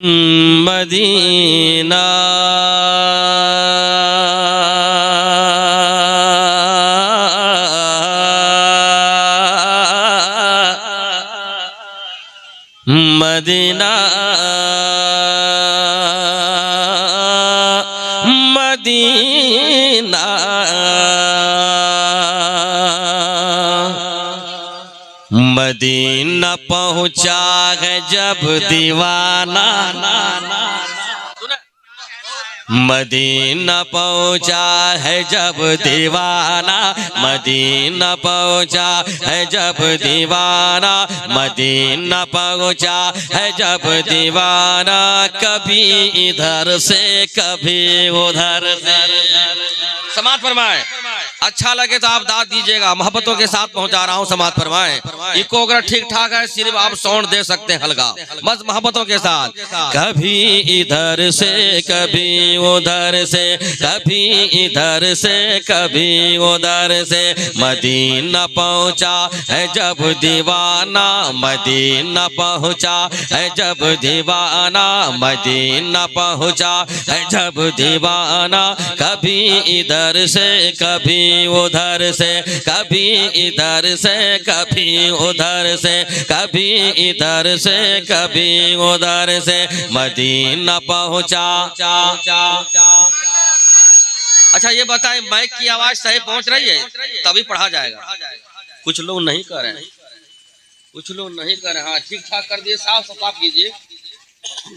Medina Medina Medina Medina पहुँचा है जब दीवाना, मदीना पहुँचा है जब दीवाना, मदीना पहुँचा है जब दीवाना, मदीना पहुँचा है जब दीवाना। कभी इधर से कभी उधर से। समाज फरमाए, अच्छा लगे तो आप दाद दीजिएगा। मोहब्बतों के साथ पहुंचा रहा हूं, समाज फरमाए। इको अगर ठीक ठाक है सिर्फ आप साउंड दे सकते हैं हल्का, बस मोहब्बतों के साथ। कभी इधर से कभी उधर से, कभी इधर से कभी उधर से। मदीना पहुंचा है जब दीवाना, मदीना पहुंचा है जब दीवाना, मदीना पहुंचा है जब दीवाना। कभी इधर से कभी उधर से, कभी इधर से कभी उधर से, कभी इधर से कभी उधर से। मदीना पहुंचा। अच्छा ये बताएं, माइक की आवाज सही पहुंच रही है तभी पढ़ा जाएगा। कुछ लोग नहीं कर रहे हैं, कुछ लोग नहीं कर रहे हैं। हाँ ठीक ठाक कर दिए, साफ सफाई कीजिए,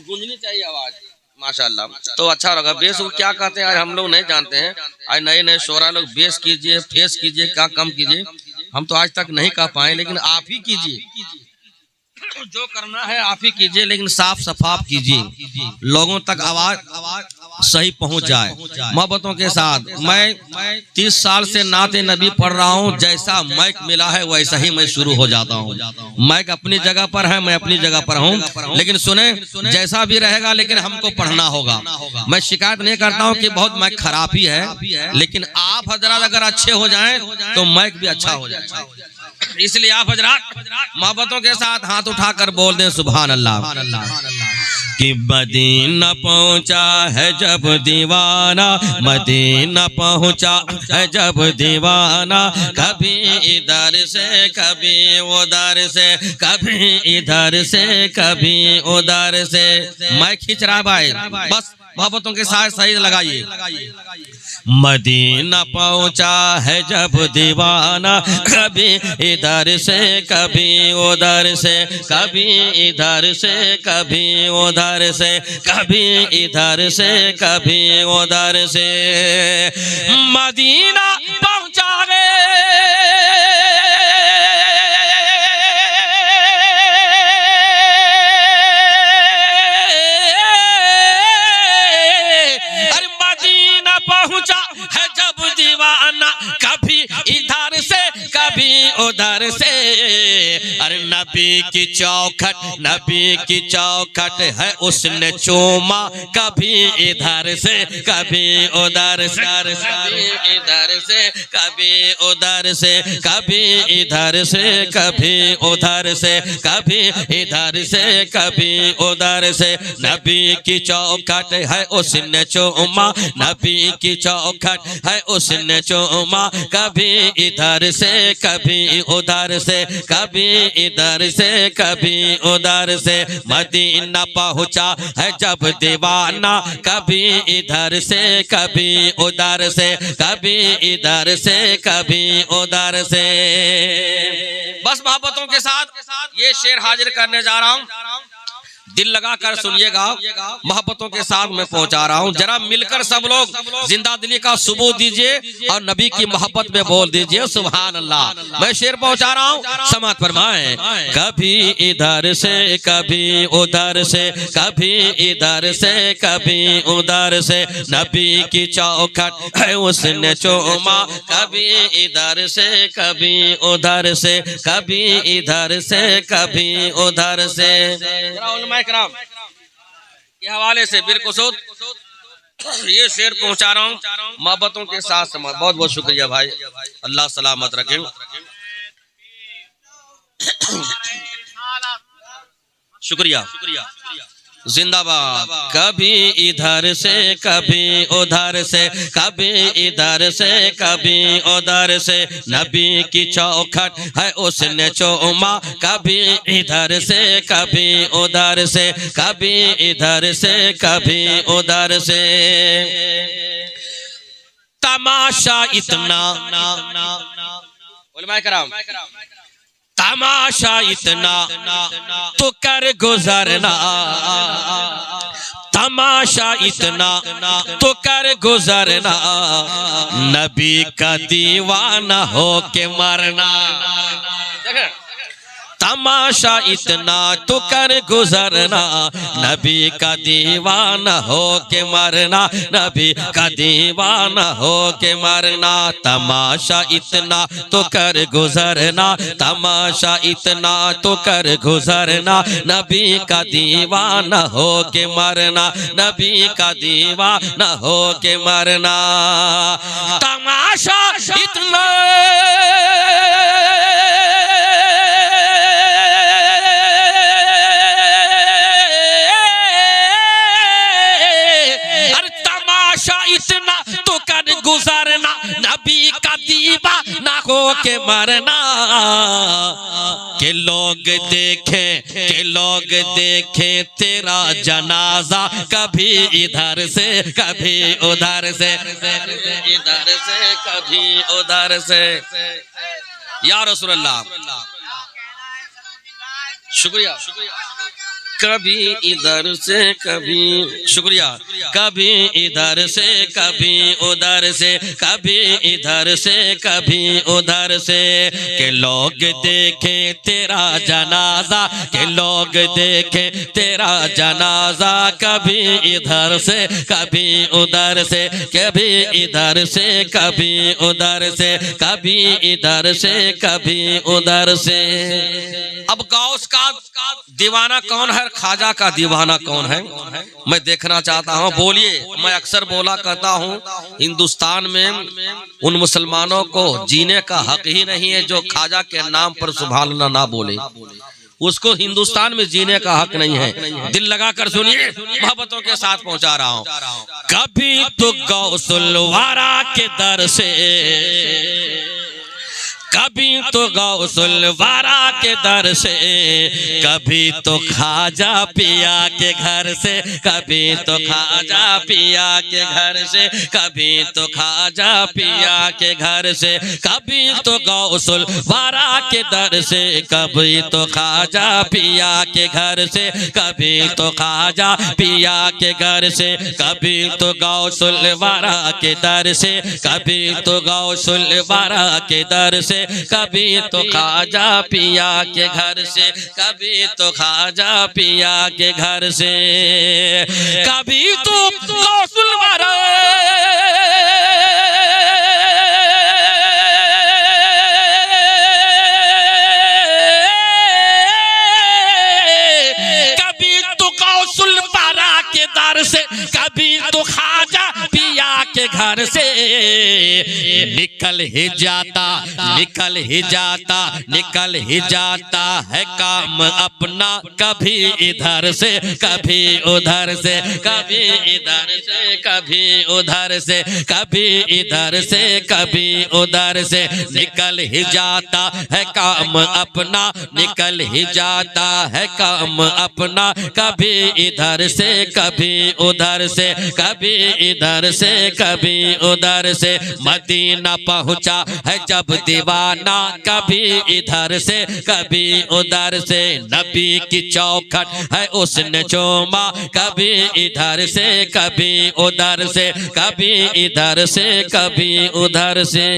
गूंजनी चाहिए आवाज। माशाल्लाह, तो अच्छा लगा। बेस को क्या कहते हैं आज हम लोग नहीं जानते हैं। आज नए नए शोरा लोग बेस कीजिए, फेस कीजिए, क्या कम कीजिए, हम तो आज तक नहीं कह पाए, लेकिन आप ही कीजिए। जो करना है आप ही कीजिए, लेकिन साफ सफाई कीजिए, लोगों तक आवाज सही पहुंच जाए मोहब्बतों के साथ। मैं 30 साल से नाते नबी पढ़ रहा हूं, जैसा माइक मिला है वैसा ही मैं शुरू हो जाता हूं। माइक अपनी जगह पर है, मैं अपनी जगह पर हूं, लेकिन सुने जैसा भी रहेगा लेकिन हमको पढ़ना होगा। मैं शिकायत नहीं करता हूं कि बहुत माइक खराब ही है, लेकिन आप हजरात अगर अच्छे हो जाएं तो माइक भी अच्छा हो जाए। इसलिए आप हजरात मोहब्बतों के साथ हाथ उठाकर बोल दें सुभान अल्लाह। कि मदीना पहुंचा है जब दीवाना, मदीना पहुंचा है जब दीवाना। कभी इधर से कभी उधर से, कभी इधर से कभी उधर से। मैं खींच रहा भाई, बस मोहब्बतों के साथ सही लगाइए। मदीना पहुंचा है जब दीवाना, कभी इधर से कभी उधर से, कभी इधर से कभी उधर से, कभी इधर से कभी उधर से। मदीना पहुंचा रे पहुंचा है जब दीवाना, कभी इधर से कभी उधर से। अरे नबी की चौखट, नबी की चौखट है उसने चूमा, कभी इधर से कभी उधर से, कभी इधर से कभी उधर से, कभी इधर से कभी उधर से, कभी इधर से कभी उधर से। नबी की चौखट है उसने चूमा, नबी की चौखट है उसने चूमा, कभी इधर से कभी उधर से, कभी इधर से कभी उधर से। मदीना पहुंचा है जब दीवाना, कभी इधर से कभी उधर से, कभी इधर से कभी उधर से। बस मोहब्बतों के साथ ये शेर हाजिर करने जा रहा हूं, दिल लगा कर सुनिएगा। मोहब्बतों के साथ मैं पहुंचा रहा हूं, जरा मिलकर सब लोग जिंदा दिली का सबूत दीजिए और नबी की मोहब्बत में बोल दीजिए सुभान अल्लाह। मैं शेर पहुंचा रहा हूं, समात फरमाए। कभी इधर से कभी उधर से, कभी इधर से कभी उधर से। नबी की चौखट है उसने चूमा, कभी इधर से कभी उधर से, कभी इधर से कभी उधर से। कराम के हवाले से बिलकुसूद ये शेर पहुंचा रहा हूं मोहब्बतों के साथ। बहुत बहुत शुक्रिया भाई, अल्लाह सलामत रखे। शुक्रिया। जिंदाबाद। कभी इधर से कभी उधर से, कभी इधर से कभी उधर से, नबी की चौखट है उसने चूमा, कभी इधर से कभी उधर से, कभी इधर से कभी उधर से। तमाशा इतना, उलमाए कराम, तमाशा इतना तो कर गुजरना, तमाशा इतना तो कर गुजरना, नबी का दीवाना हो के मरना। तमाशा इतना तो कर गुजरना, नबी का दीवाना हो के मरना, नबी का दीवाना हो के मरना। तमाशा इतना तो कर गुजरना, तमाशा इतना तो कर गुजरना, नबी का दीवाना हो के मरना, नबी का दीवाना हो के मरना। तमाशा इतना इतना तो कर गुजरना, नबी का दीवाना हो के मरना। के लोग देखे तेरा जनाजा, कभी इधर से कभी उधर से, इधर से कभी उधर से। या रसूलल्लाह शुक्रिया, कभी इधर से कभी, शुक्रिया, कभी इधर से कभी उधर से, कभी इधर से कभी उधर से। के लोग देखे तेरा जनाजा, के लोग देखे तेरा जनाजा, कभी इधर से कभी उधर से, कभी इधर से कभी उधर से, कभी इधर से कभी उधर से। अब गौस का दीवाना कौन है, ख्वाजा का दीवाना कौन है, मैं देखना चाहता हूं। बोलिए। मैं अक्सर बोला करता हूं, हिंदुस्तान में उन मुसलमानों को जीने का हक ही नहीं है जो ख्वाजा के नाम पर सुभान अल्लाह ना बोले। उसको हिंदुस्तान में जीने का हक नहीं है। दिल लगा कर सुनिए, मोहब्बतों के साथ पहुंचा रहा हूं। कभी तो गौसुल वारा के दर से, कभी तो गौसुल वारा के दर से, कभी तो ख्वाजा पिया के घर से, कभी तो ख्वाजा पिया के घर से, कभी तो ख्वाजा पिया के घर से, कभी तो गौसुल वारा के दर से, कभी तो ख्वाजा पिया के घर से, कभी तो ख्वाजा पिया के घर से, कभी तो गौसुल वारा के दर से, कभी तो गौसुल वारा के दर से, कभी तो ख्वाजा पिया के घर से, कभी तो ख्वाजा पिया के घर से, कभी तो गौसुल वारा, कभी तो गौसुल वारा के दर से, कभी तो ख्वाजा पिया के घर से। निकल ही जाता, निकल ही जाता, निकल ही जाता है काम अपना, कभी इधर से कभी उधर से, कभी इधर से कभी उधर से, कभी इधर से कभी उधर से। निकल ही जाता है काम अपना, निकल ही जाता है काम अपना, कभी इधर से कभी उधर से, कभी इधर से कभी उधर से। मदीना पहुंचा है जब दीवाना, कभी इधर से कभी उधर से, नबी की चौखट है उसने चूमा, कभी इधर से कभी उधर से, कभी इधर से कभी उधर से।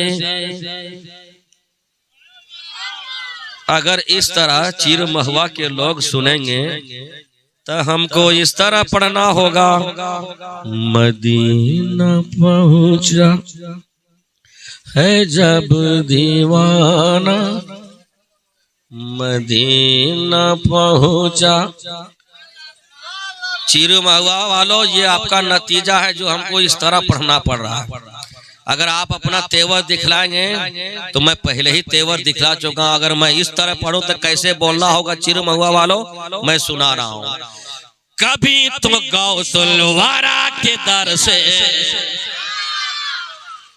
अगर इस तरह चीर महुआ के लोग सुनेंगे तो हमको इस तरह पढ़ना होगा। मदीना पहुंचा है जब दीवाना, मदीना पहुंचा। चीर महुआ वालों, ये आपका नतीजा है जो हमको इस तरह पढ़ना पड़ रहा है। अगर आप अपना तेवर दिखलाएंगे तो मैं पहले ही तेवर दिखला चुका। अगर मैं इस तरह पढ़ूं तो कैसे बोलना होगा? चीर महुआ वालों, मैं सुना रहा हूं। कभी तो गौसुल वारा के दर से।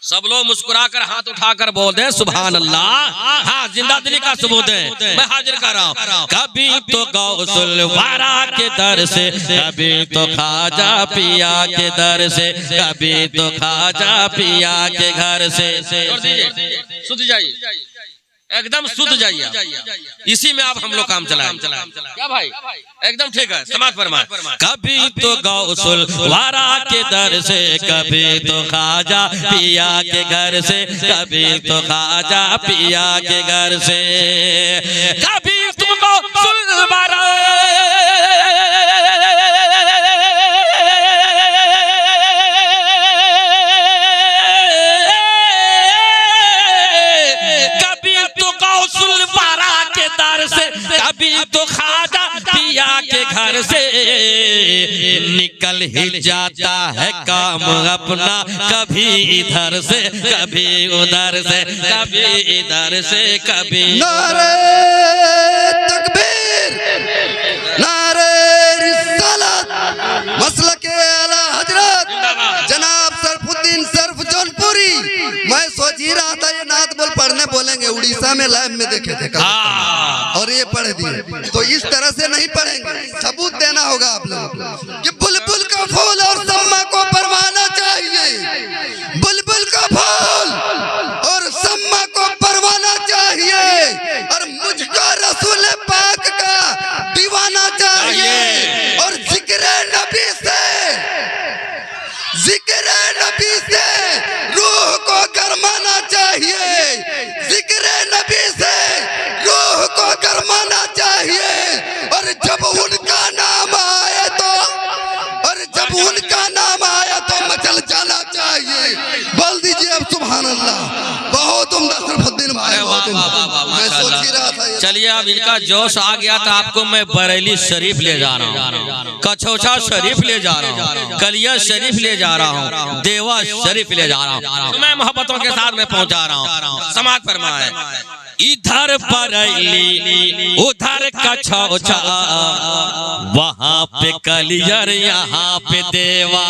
सब लोग मुस्कुराकर हाथ उठाकर बोल दे सुभान अल्लाह। हाँ, जिंदा दिली का सबूत है, मैं हाजिर कर रहा हूँ। कभी तो गौसुल वारा के दर से, कभी तो खाजा पिया के दर से, कभी तो खाजा पिया के घर से। सुध जाइए, एकदम शुद्ध जाइए, इसी में आप हम लोग काम चलाएं। क्या भाई, एकदम ठीक है, समाज फरमाए। कभी तो गौसुल वारा के दर से, कभी तो खाजा पिया के घर से, कभी तो खाजा पिया के घर से। कभी तो गौसुल वारा, कभी तो खाजा पिया के घर से। निकल ही जाता है काम अपना, कभी इधर से कभी उधर से, कभी इधर से कभी। नारे तकबीर, नारे रिसालत, मसलके आला हजरत जनाब सरफुद्दीन सर्फ जौनपुरी। मैं सोच ही रहा था ये नात बोल पढ़ने बोलेंगे, उड़ीसा में लाइव में देखे थे और ये पढ़ दिए। तो इस तरह से नहीं पढ़ेंगे, सबूत देना होगा आप लोग कि बुलबुल का फूल और सम्मा को परवाना चाहिए। बुलबुल का फूल और सम्मा को परवाना चाहिए, और मुझको रसूल पाक का दीवाना चाहिए। और जिक्र नबी से, जिक्र नबी से रूह को गरमाना चाहिए। जिक्र नबी से रूह को गरमाना चाहिए। और जब उनका नाम आए तो, और जब उनका नाम आया तो मचल जाना चाहिए। बोल दीजिए अब सुभान अल्लाह। बहुत उम्दा सरफुद्दीन भाई, बहुत उम्दा। मैं सोच ही रहा था। चलिए अब इनका जोश आ गया था, आपको मैं बरेली शरीफ ले जा रहा हूँ, कछौछा शरीफ ले जा रहा हूँ, कलिया शरीफ ले जा रहा हूँ, देवा शरीफ ले जा रहा हूँ। तो मैं मोहब्बतों के साथ में पहुंचा रहा हूँ। समाज फरमाए। इधर बरेली उधर कछौछा, वहाँ पे कलियर यहाँ पे देवा।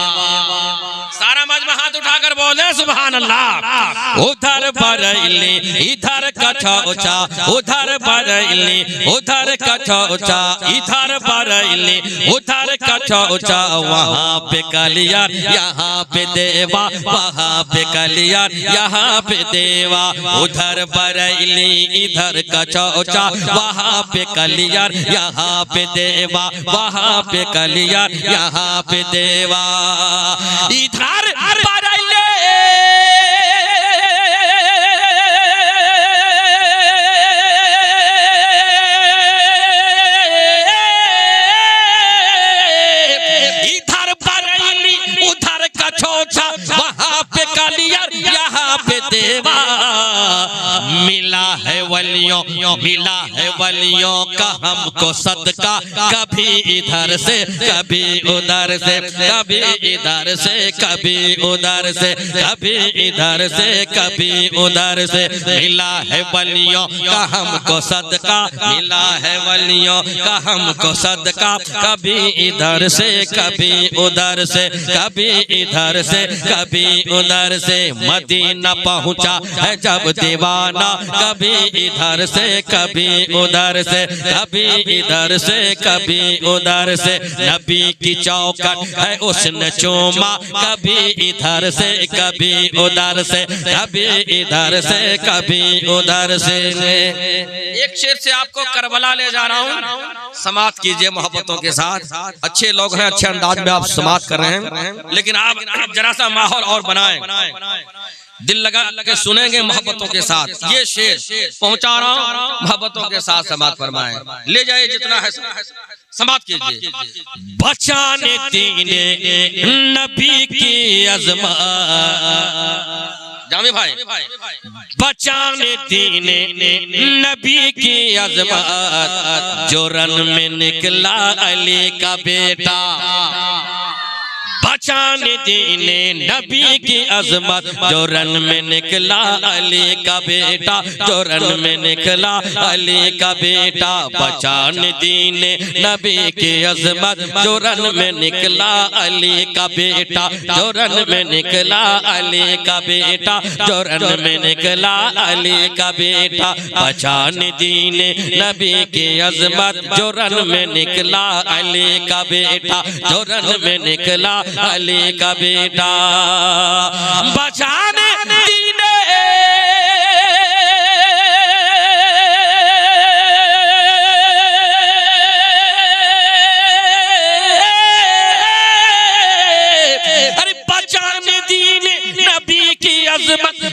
सारा मजमा हाथ उठाकर बोले सुभान अल्लाह। उधर बरेली इधर कछौछा, उधर बरेली उधर कछौछा, इधर बरेली उधर कछौछा, वहाँ पे कलियर यहाँ पे देवा, वहाँ पे कलियर यहाँ पे देवा। उधर बरेली इधर कछौछा, वहाँ पे कलियर यहाँ पे देवा, वहाँ पे कलियर यहाँ पे देवा। इधर बरेली इधर बरेली उधर कछौछा, वहाँ पे कलियर यहाँ पे देवा। मिला है वलियों, मिला है वलियों का हमको सदका, कभी इधर से कभी उधर से, कभी इधर से कभी उधर से, कभी इधर से कभी उधर से। मिला है वलियों का हमको सदका, मिला है वलियों का हमको सदका, कभी इधर से कभी उधर से, कभी इधर से कभी उधर से। मदीना पहुंचा है जब दीवाना, कभी इधर से कभी उधर से, कभी इधर से कभी उधर से। नबी की चौखट है उसने चूमा, कभी इधर से कभी उधर से, कभी इधर से कभी उधर से। एक शेर से आपको करबला ले जा रहा हूँ, समाप्त कीजिए मोहब्बतों के साथ। अच्छे लोग हैं, अच्छे अंदाज में आप समाप्त कर रहे हैं, लेकिन आप जरा सा माहौल और बनाएं, दिल लगा के सुनेंगे मोहब्बतों के साथ। ये शेर पहुंचा रहा हूँ, मोहब्बतों के साथ समाप्त फरमाएं। ले जाइए जितना है समाप्त कीजिए। बचाने दीने नबी की अज़मत, जामी भाई, बचाने दीने नबी की अज़मत, जो रन में निकला अली का बेटा। पहचान दीने नबी की अजमत, जो रन में निकला अली का बेटा, जो रन में निकला अली का बेटा। पहचान दीने नबी की अजमत, जो रन में निकला अली का बेटा, जो रन में निकला अली का बेटा, जो रन में निकला अली का बेटा। पहचान दीने नबी की अजमत, जो रन में निकला अली का बेटा, जो रन में निकला अली का बेटा। पहचान दीने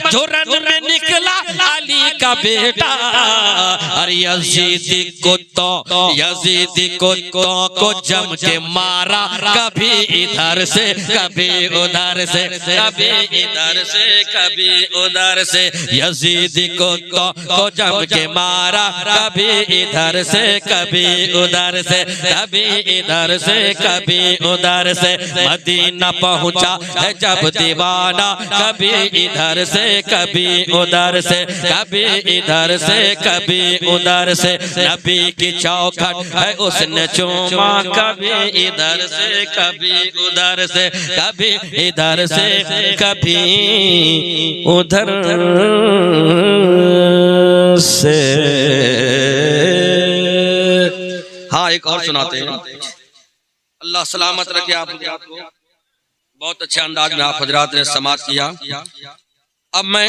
जो रन में निकला अली का बेटा। और यजीद को जम के मारा, कभी इधर से कभी उधर से, कभी इधर से कभी उधर से। यजीद को जम के मारा, कभी इधर से कभी उधर से, कभी इधर से कभी उधर से। मदीना पहुंचा है जब दीवाना, कभी इधर से कभी उधर से, कभी इधर से कभी उधर से। नबी की चौखट है उसने चूमा, कभी इधर से कभी उधर से, कभी इधर से कभी उधर से। हाँ, एक और सुनाते हैं। अल्लाह सलामत रखे आप को। बहुत अच्छे अंदाज में आप हजरात ने समाप्त किया। अब मैं